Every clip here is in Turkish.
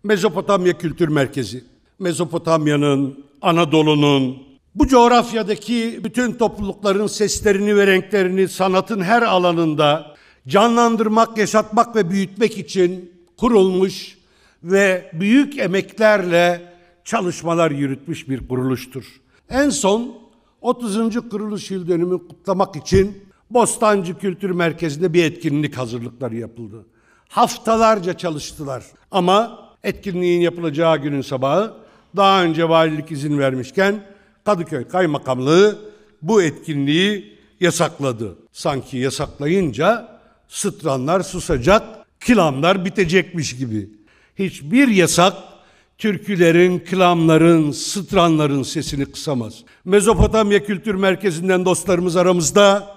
Mezopotamya Kültür Merkezi, Mezopotamya'nın, Anadolu'nun, bu coğrafyadaki bütün toplulukların seslerini ve renklerini sanatın her alanında canlandırmak, yaşatmak ve büyütmek için kurulmuş ve büyük emeklerle çalışmalar yürütmüş bir kuruluştur. En son 30. kuruluş yıl dönümünü kutlamak için Bostancı Kültür Merkezi'nde bir etkinlik hazırlıkları yapıldı. Haftalarca çalıştılar ama etkinliğin yapılacağı günün sabahı daha önce valilik izin vermişken Kadıköy Kaymakamlığı bu etkinliği yasakladı. Sanki yasaklayınca sıtranlar susacak, kilamlar bitecekmiş gibi. Hiçbir yasak türkülerin, kılamların, sıtranların sesini kısamaz. Mezopotamya Kültür Merkezi'nden dostlarımız aramızda.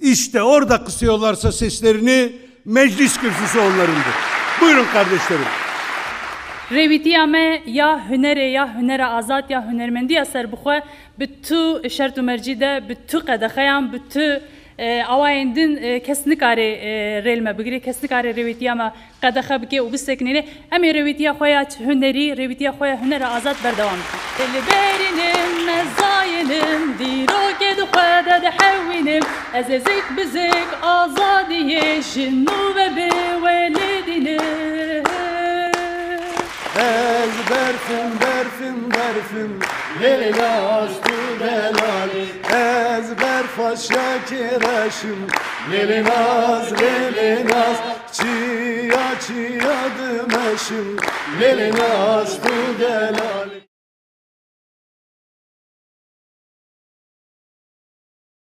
İşte orada kısıyorlarsa seslerini meclis kürsüsü onlarındır. Buyurun kardeşlerim. Rêvîtiya me ya hunerê ya hunera azad ya hunermendiya serbixwe bi tu şert û mercî de bi tu qedexeyan bi tu awayên din kes nikarê rêl me bigirê, kes nikarê rêvîtiya me qedexe bike û biseknêne. Em ê rêvîtiya xwe ya hunerî, rêvîtiya xwe ya hunera azad berdewam bikin. Li berînim me zayinim, dîrokê di xwe de dihewînim, ez ê zêk bi zêk azadiyê jin nû ve bê welê dînim. Ez berfim, berfim, berfim, Leyla tu delal. Ez berfaş kireşim, Lelinaz, Lelinaz, çiya çiya dümeşim, Lelinaz tu delal.